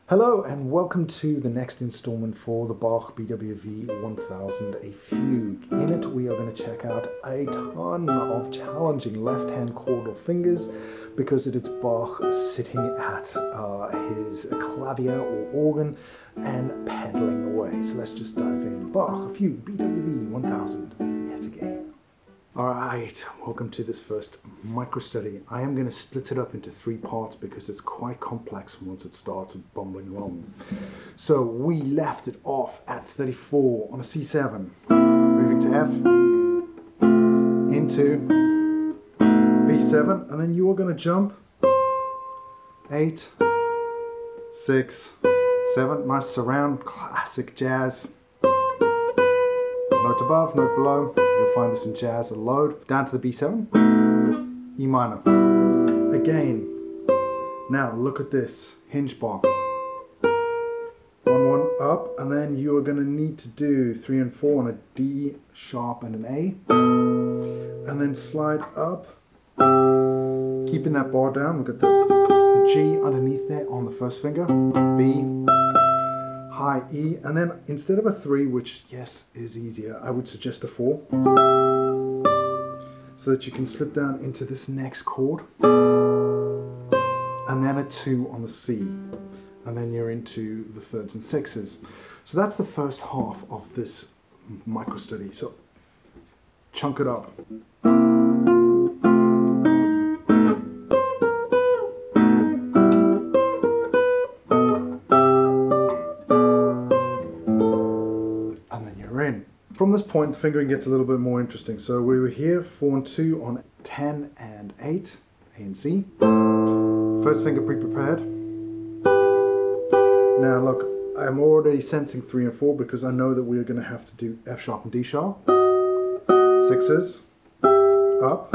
Hello and welcome to the next installment for the Bach BWV 1000, a fugue. In it we are going to check out a ton of challenging left-hand chordal fingers because it is Bach sitting at his clavier or organ and pedaling away. So let's just dive in. Bach, a fugue, BWV 1000, yet again. Alright, welcome to this first micro study. I am going to split it up into three parts because it's quite complex once it starts bumbling along. So we left it off at 34 on a C7, moving to F, into B7, and then you are going to jump 8, 6, 7, nice surround, classic jazz. Note above, note below. You'll find this in jazz a load. Down to the B7, E minor. Again, now look at this, hinge bar. 1, 1, up, and then you are going to need to do 3 and 4 on a D sharp and an A. And then slide up, keeping that bar down. We've got the G underneath there on the first finger, B, high E, and then instead of a 3, which yes is easier, I would suggest a 4, so that you can slip down into this next chord, and then a 2 on the C, and then you're into the thirds and sixes. So that's the first half of this micro study. So chunk it up. From this point, the fingering gets a little bit more interesting. So we were here, 4 and 2 on 10 and 8, A and C. First finger pre-prepared. Now look, I'm already sensing 3 and 4 because I know that we're going to have to do F sharp and D sharp. Sixes, up.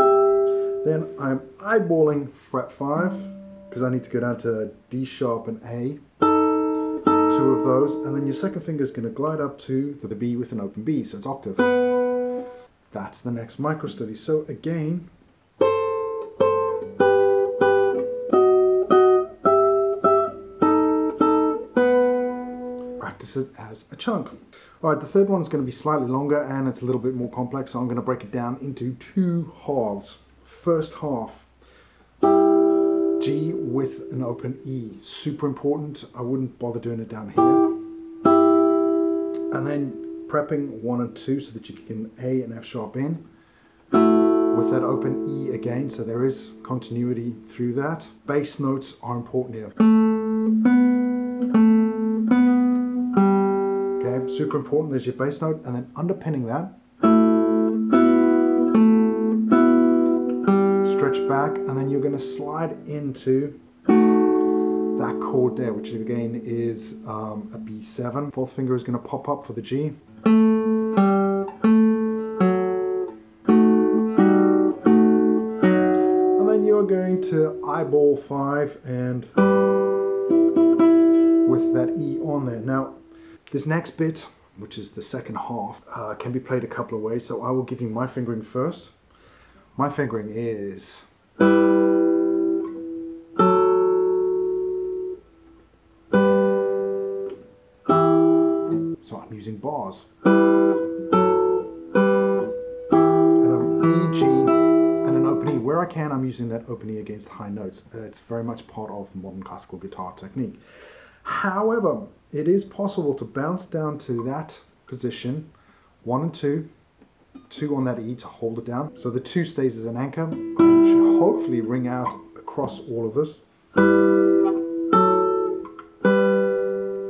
Then I'm eyeballing fret 5 because I need to go down to D sharp and A. 2 of those, and then your second finger is going to glide up to the B with an open B, so it's octave. That's the next micro study. So again, practice it as a chunk. Alright, the third one is going to be slightly longer and it's a little bit more complex, so I'm going to break it down into 2 halves. First half, G with an open E, super important. I wouldn't bother doing it down here. And then prepping 1 and 2 so that you can A and F sharp in with that open E again, so there is continuity through that. Bass notes are important here. Okay, super important. There's your bass note, and then underpinning that, stretch back, and then you're going to slide into that chord there, which again is a B7. Fourth finger is going to pop up for the G. And then you're going to eyeball 5 and with that E on there. Now, this next bit, which is the second half, can be played a couple of ways, so I will give you my fingering first. My fingering is so I'm using bars. And I'm E, G, and an open E. Where I can, I'm using that open E against high notes. It's very much part of the modern classical guitar technique. However, it is possible to bounce down to that position, 1 and 2, 2 on that E to hold it down. So the 2 stays as an anchor and should hopefully ring out across all of this.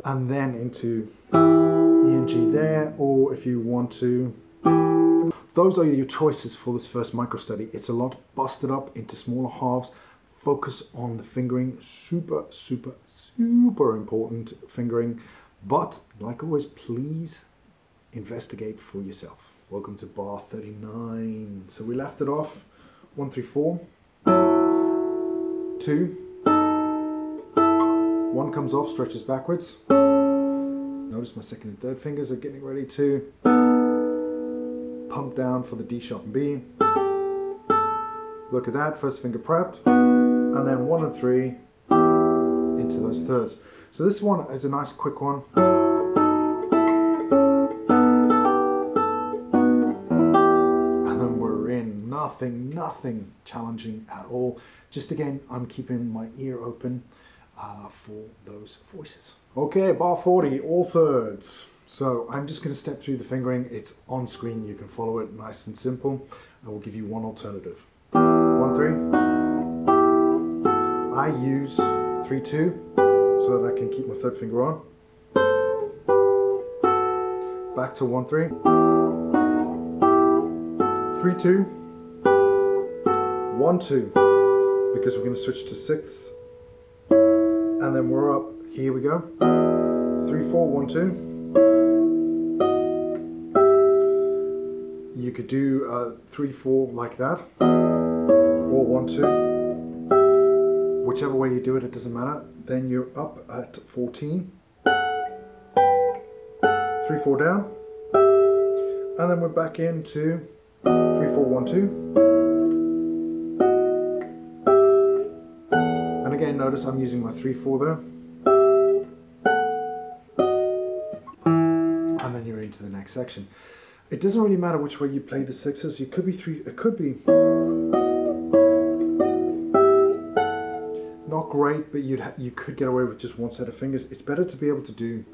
And then into E and G there, or if you want to. Those are your choices for this first micro study. It's a lot busted up into smaller halves. Focus on the fingering, super, super, super important fingering. But like always, please investigate for yourself. Welcome to bar 39. So we left it off 1, 3, 4, 2, 1 comes off, stretches backwards. Notice my second and third fingers are getting ready to pump down for the D sharp and B. Look at that, first finger prepped, and then 1 and 3 into those thirds. So this one is a nice quick one. And then we're in. Nothing challenging at all. Just again, I'm keeping my ear open for those voices. Okay, bar 40, all thirds. So I'm just going to step through the fingering. It's on screen, you can follow it, nice and simple. I will give you one alternative. 1, 3. I use 3, 2, so that I can keep my third finger on. Back to 1, 3. 3, 2. 1, 2. Because we're going to switch to sixths. And then we're up. Here we go. 3, 4, 1, 2. You could do 3, 4 like that, or 1, 2. Whichever way you do it, it doesn't matter. Then you're up at 14. 3, 4 down, and then we're back into 3, 4, 1, 2. And again, notice I'm using my 3, 4 there. And then you're into the next section. It doesn't really matter which way you play the sixes. It could be it could be not great, but you could get away with just one set of fingers. It's better to be able to do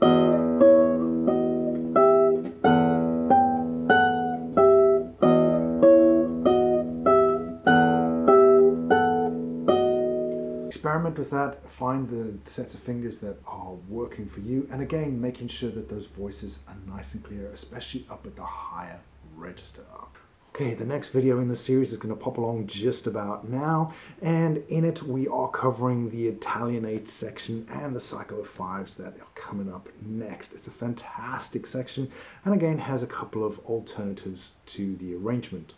experiment with that, find the sets of fingers that are working for you, and again, making sure that those voices are nice and clear, especially up at the higher register. Okay, the next video in the series is going to pop along just about now, and in it we are covering the Italianate section and the cycle of fives that are coming up next. It's a fantastic section, and again has a couple of alternatives to the arrangement.